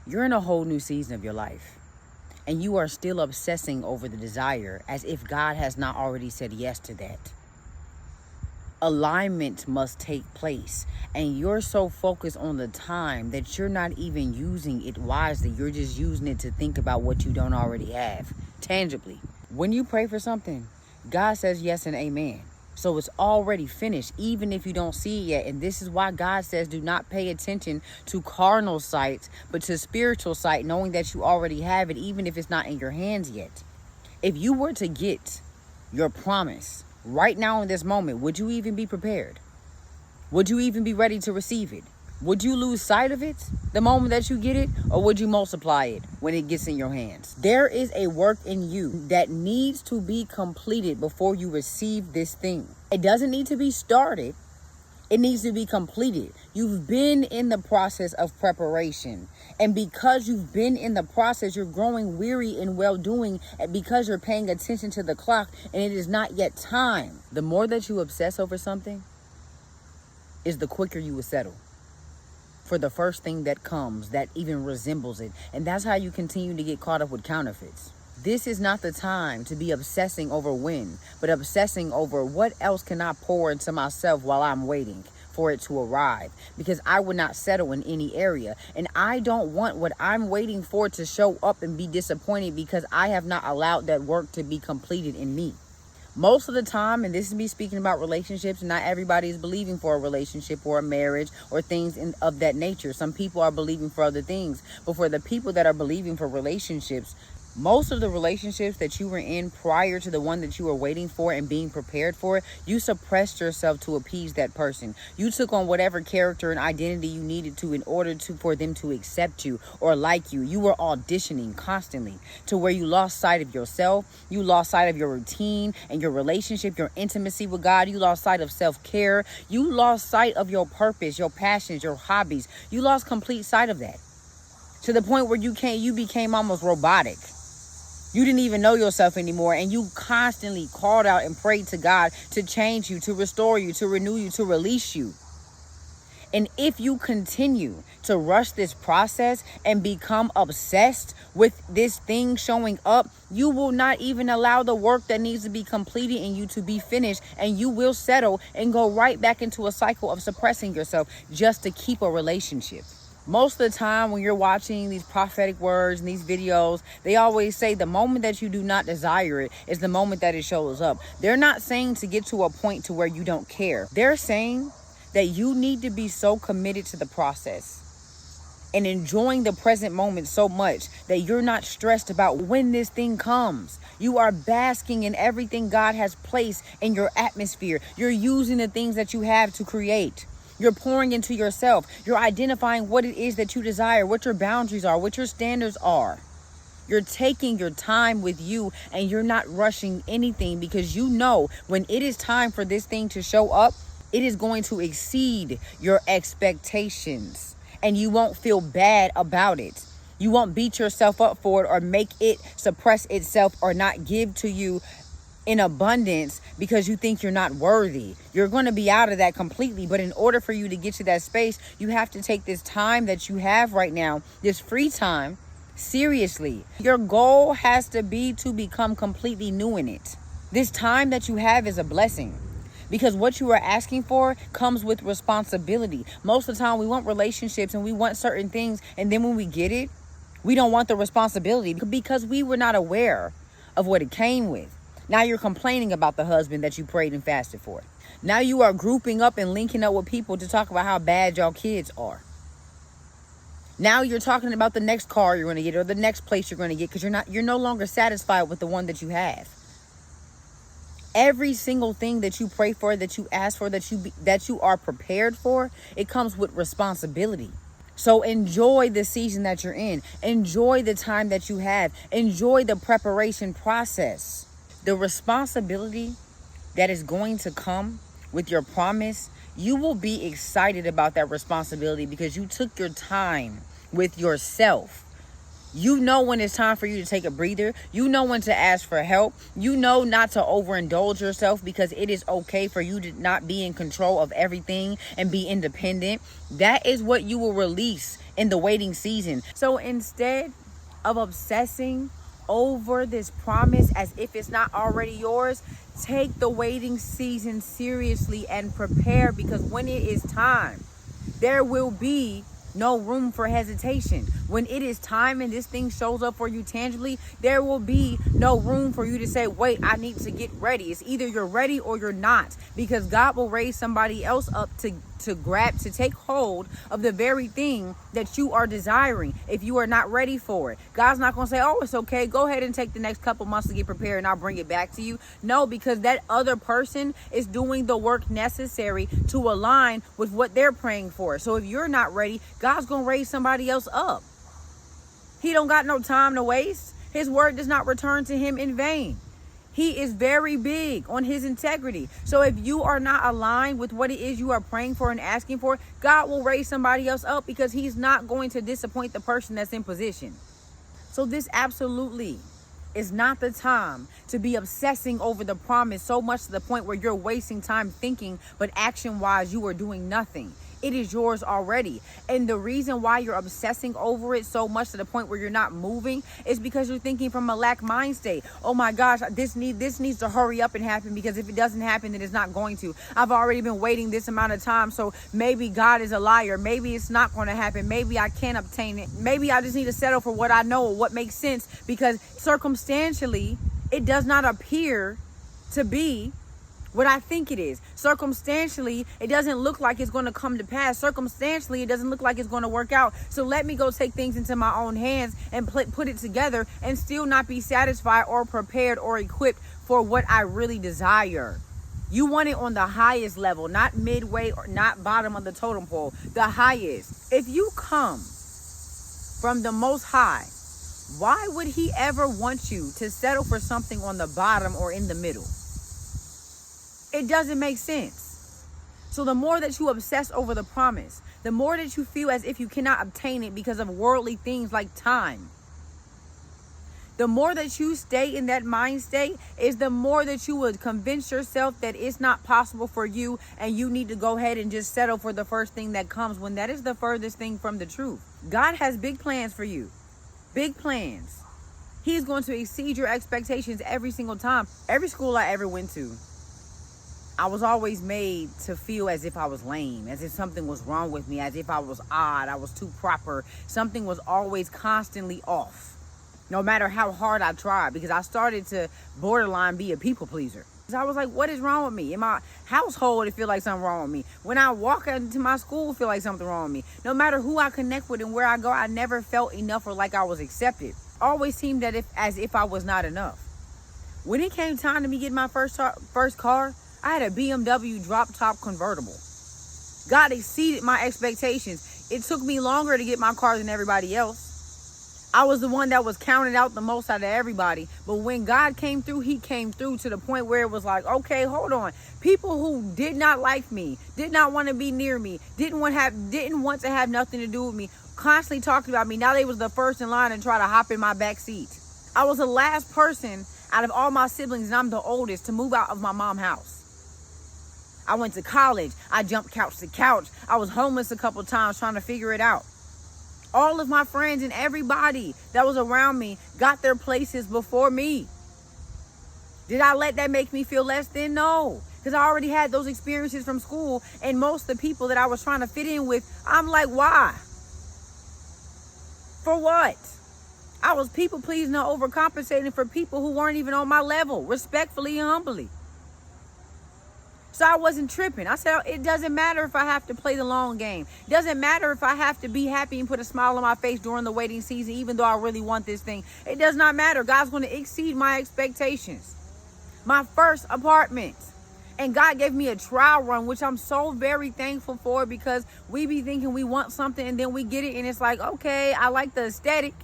You're in a whole new season of your life, and you are still obsessing over the desire as if God has not already said yes to that. Alignment must take place, and you're so focused on the time that you're not even using it wisely. You're just using it to think about what you don't already have tangibly. When you pray for something, God says yes and amen. So it's already finished, even if you don't see it yet. And this is why God says do not pay attention to carnal sight, but to spiritual sight, knowing that you already have it, even if it's not in your hands yet. If you were to get your promise right now in this moment, would you even be prepared? Would you even be ready to receive it? Would you lose sight of it the moment that you get it, or would you multiply it when it gets in your hands? There is a work in you that needs to be completed before you receive this thing. It doesn't need to be started. It needs to be completed. You've been in the process of preparation. And because you've been in the process, you're growing weary in well-doing, because you're paying attention to the clock and it is not yet time. The more that you obsess over something, is the quicker you will settle for the first thing that comes that even resembles it. And that's how you continue to get caught up with counterfeits. This is not the time to be obsessing over when, but obsessing over what else can I pour into myself while I'm waiting for it to arrive, because I would not settle in any area. And I don't want what I'm waiting for to show up and be disappointed because I have not allowed that work to be completed in me. Most of the time, and this is me speaking about relationships, not everybody is believing for a relationship or a marriage or things of that nature. Some people are believing for other things. But for the people that are believing for relationships, most of the relationships that you were in prior to the one that you were waiting for and being prepared for, you suppressed yourself to appease that person. You took on whatever character and identity you needed to in order for them to accept you or like you. You were auditioning constantly to where you lost sight of yourself. You lost sight of your routine and your relationship, your intimacy with God. You lost sight of self-care. You lost sight of your purpose, your passions, your hobbies. You lost complete sight of that to the point where you became almost robotic. You didn't even know yourself anymore, and you constantly called out and prayed to God to change you, to restore you, to renew you, to release you. And if you continue to rush this process and become obsessed with this thing showing up, you will not even allow the work that needs to be completed in you to be finished, and you will settle and go right back into a cycle of suppressing yourself just to keep a relationship. Most of the time when you're watching these prophetic words and these videos, they always say the moment that you do not desire it is the moment that it shows up. They're not saying to get to a point to where you don't care. They're saying that you need to be so committed to the process and enjoying the present moment so much that you're not stressed about when this thing comes. You are basking in everything God has placed in your atmosphere. You're using the things that you have to create. You're pouring into yourself. You're identifying what it is that you desire, what your boundaries are, what your standards are. You're taking your time with you, and you're not rushing anything, because you know when it is time for this thing to show up, it is going to exceed your expectations, and you won't feel bad about it. You won't beat yourself up for it or make it suppress itself or not give to you in abundance because you think you're not worthy. You're going to be out of that completely. But in order for you to get to that space, you have to take this time that you have right now, this free time, seriously. Your goal has to be to become completely new in it. This time that you have is a blessing, because what you are asking for comes with responsibility. Most of the time we want relationships and we want certain things, and then when we get it, we don't want the responsibility because we were not aware of what it came with. Now you're complaining about the husband that you prayed and fasted for. Now you are grouping up and linking up with people to talk about how bad y'all kids are. Now you're talking about the next car you're going to get or the next place you're going to get, because you're no longer satisfied with the one that you have. Every single thing that you pray for, that you ask for, that you are prepared for, it comes with responsibility. So enjoy the season that you're in. Enjoy the time that you have. Enjoy the preparation process. The responsibility that is going to come with your promise, you will be excited about that responsibility because you took your time with yourself You know when it's time for you to take a breather. You know when to ask for help. You know not to overindulge yourself, because it is okay for you to not be in control of everything and be independent. That is what you will release in the waiting season. So instead of obsessing over this promise as if it's not already yours, take the waiting season seriously and prepare, because when it is time, there will be no room for hesitation. When it is time and this thing shows up for you tangibly, there will be no room for you to say, wait, I need to get ready. It's either you're ready or you're not, because God will raise somebody else up to take hold of the very thing that you are desiring if you are not ready for it. God's not going to say, oh, it's okay, go ahead and take the next couple months to get prepared and I'll bring it back to you. No, because that other person is doing the work necessary to align with what they're praying for. So if you're not ready, God's going to raise somebody else up. He don't got no time to waste. His word does not return to him in vain. He is very big on his integrity. So if you are not aligned with what it is you are praying for and asking for, God will raise somebody else up, because he's not going to disappoint the person that's in position. So this absolutely is not the time to be obsessing over the promise so much to the point where you're wasting time thinking, but action-wise, you are doing nothing. It is yours already. And the reason why you're obsessing over it so much to the point where you're not moving is because you're thinking from a lack mind state. Oh my gosh, this needs to hurry up and happen, because if it doesn't happen, then it's not going to. I've already been waiting this amount of time, so maybe God is a liar. Maybe it's not going to happen. Maybe I can't obtain it. Maybe I just need to settle for what I know or what makes sense, because circumstantially, it does not appear to be what I think it is. Circumstantially, it doesn't look like it's going to come to pass. Circumstantially, it doesn't look like it's going to work out. So let me go take things into my own hands and put it together and still not be satisfied or prepared or equipped for what I really desire. You want it on the highest level, not midway or not bottom of the totem pole, the highest. If you come from the Most High, why would he ever want you to settle for something on the bottom or in the middle? It doesn't make sense. So the more that you obsess over the promise, the more that you feel as if you cannot obtain it because of worldly things like time, the more that you stay in that mind state is the more that you would convince yourself that it's not possible for you and you need to go ahead and just settle for the first thing that comes, when that is the furthest thing from the truth. God has big plans for you. Big plans. He's going to exceed your expectations every single time. Every school I ever went to, I was always made to feel as if I was lame, as if something was wrong with me, as if I was odd, I was too proper. Something was always constantly off, no matter how hard I tried, because I started to borderline be a people pleaser. So I was like, what is wrong with me? In my household, it feel like something wrong with me. When I walk into my school, it feel like something wrong with me. No matter who I connect with and where I go, I never felt enough or like I was accepted. Always seemed as if I was not enough. When it came time to me getting my first car, I had a BMW drop-top convertible. God exceeded my expectations. It took me longer to get my car than everybody else. I was the one that was counted out the most out of everybody. But when God came through, he came through to the point where it was like, okay, hold on. People who did not like me, did not want to be near me, didn't want to have nothing to do with me, constantly talking about me. Now they was the first in line and try to hop in my back seat. I was the last person out of all my siblings, and I'm the oldest, to move out of my mom's house. I went to college. I jumped couch to couch. I was homeless a couple times trying to figure it out. All of my friends and everybody that was around me got their places before me. Did I let that make me feel less than? No, because I already had those experiences from school, and most of the people that I was trying to fit in with, I'm like, why? For what? I was people pleasing and overcompensating for people who weren't even on my level, respectfully and humbly. So I wasn't tripping. I said, it doesn't matter if I have to play the long game. It doesn't matter if I have to be happy and put a smile on my face during the waiting season, even though I really want this thing. It does not matter. God's going to exceed my expectations. My first apartment. And God gave me a trial run, which I'm so very thankful for, because we be thinking we want something and then we get it and it's like, okay, I like the aesthetic,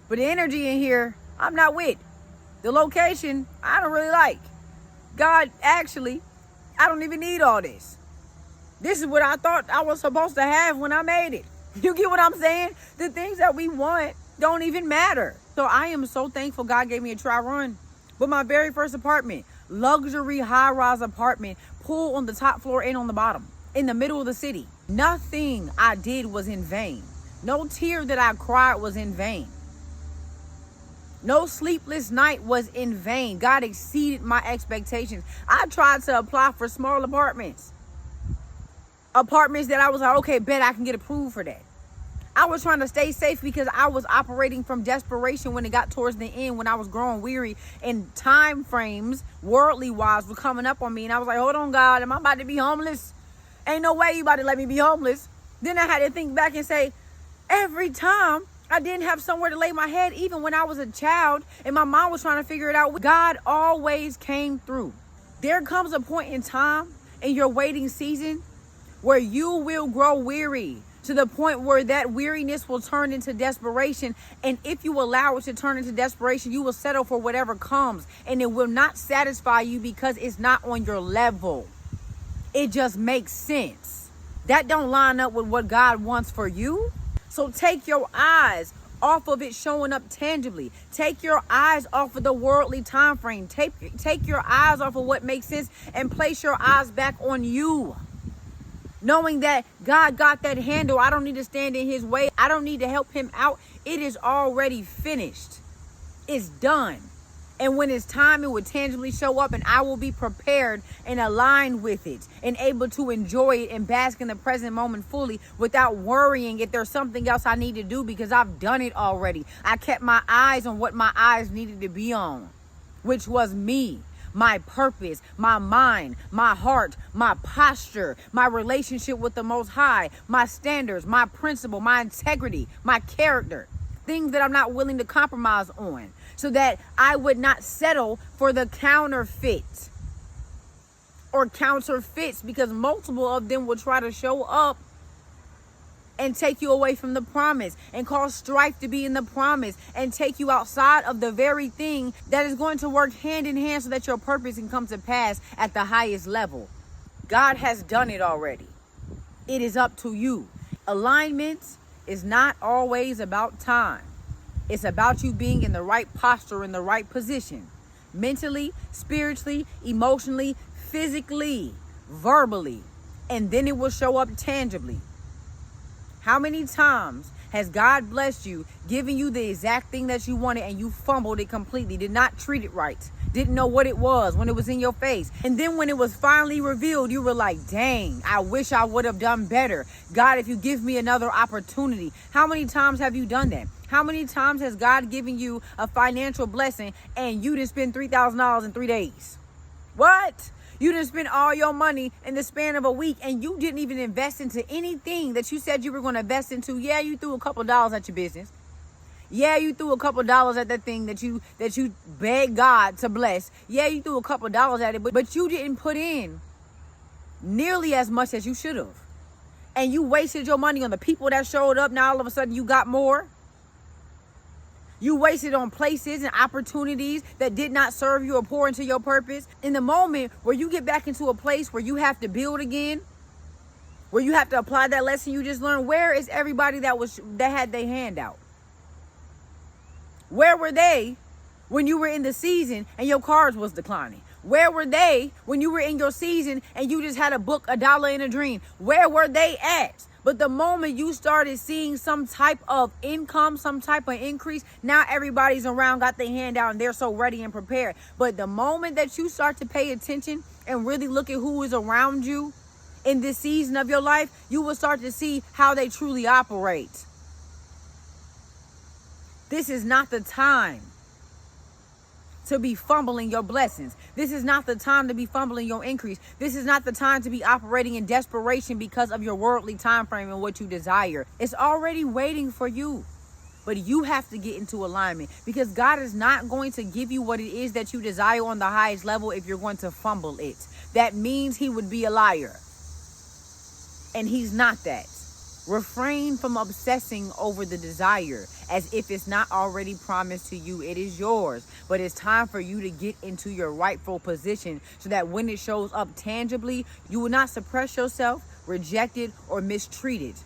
but the energy in here, I'm not with. The location, I don't really like. God, actually, I don't even need all this. This is what I thought I was supposed to have when I made it. You get what I'm saying? The things that we want Don't even matter. So I am so thankful God gave me a try run. But my very first apartment, luxury high-rise apartment, pool on the top floor and on the bottom, in the middle of the city. Nothing I did was in vain. No tear that I cried was in vain. No sleepless night was in vain. God exceeded my expectations. I tried to apply for small apartments. Apartments that I was like, okay, bet I can get approved for that. I was trying to stay safe because I was operating from desperation when it got towards the end, when I was growing weary and time frames, worldly wise, were coming up on me. And I was like, hold on, God, am I about to be homeless? Ain't no way you about to let me be homeless. Then I had to think back and say, every time I didn't have somewhere to lay my head, even when I was a child and my mom was trying to figure it out, God always came through. There comes a point in time in your waiting season where you will grow weary, to the point where that weariness will turn into desperation. And if you allow it to turn into desperation, you will settle for whatever comes, and it will not satisfy you because it's not on your level. It just makes sense. That don't line up with what God wants for you. So take your eyes off of it showing up tangibly. Take your eyes off of the worldly time frame. Take your eyes off of what makes sense and place your eyes back on you. Knowing that God got that handle. I don't need to stand in his way. I don't need to help him out. It is already finished. It's done. And when it's time, it will tangibly show up, and I will be prepared and aligned with it and able to enjoy it and bask in the present moment fully without worrying if there's something else I need to do, because I've done it already. I kept my eyes on what my eyes needed to be on, which was me. My purpose, my mind, my heart, my posture, my relationship with the Most High, my standards, my principle, my integrity, my character, things that I'm not willing to compromise on, so that I would not settle for the counterfeit or counterfeits, because multiple of them will try to show up and take you away from the promise and cause strife to be in the promise and take you outside of the very thing that is going to work hand in hand so that your purpose can come to pass at the highest level. God has done it already. It is up to you. Alignment is not always about time. It's about you being in the right posture, in the right position, mentally, spiritually, emotionally, physically, verbally, and then it will show up tangibly. How many times has God blessed you, giving you the exact thing that you wanted, and you fumbled it completely, did not treat it right, didn't know what it was when it was in your face? And then when it was finally revealed, you were like, dang, I wish I would have done better. God, if you give me another opportunity. How many times have you done that? How many times has God given you a financial blessing and you didn't spend $3,000 in 3 days? What? You didn't spend all your money in the span of a week, and you didn't even invest into anything that you said you were going to invest into. Yeah, you threw a couple dollars at your business. Yeah, you threw a couple dollars at that thing that you begged God to bless. Yeah, you threw a couple dollars at it, but you didn't put in nearly as much as you should have. And you wasted your money on the people that showed up. Now all of a sudden you got more. You wasted on places and opportunities that did not serve you or pour into your purpose. In the moment where you get back into a place where you have to build again, where you have to apply that lesson you just learned, where is everybody that had their hand out? Where were they when you were in the season and your cards was declining? Where were they when you were in your season and you just had to book $1 in a dream? Where were they at? But the moment you started seeing some type of income, some type of increase, now everybody's around, got their hand out, and they're so ready and prepared. But the moment that you start to pay attention and really look at who is around you in this season of your life, you will start to see how they truly operate. This is not the time to be fumbling your blessings. This is not the time to be fumbling your increase. This is not the time to be operating in desperation because of your worldly time frame and what you desire. It's already waiting for you. But you have to get into alignment, because God is not going to give you what it is that you desire on the highest level if you're going to fumble it. That means he would be a liar. And he's not that. Refrain from obsessing over the desire as if it's not already promised to you. It is yours, but it's time for you to get into your rightful position so that when it shows up tangibly, you will not suppress yourself, reject it, or mistreat it.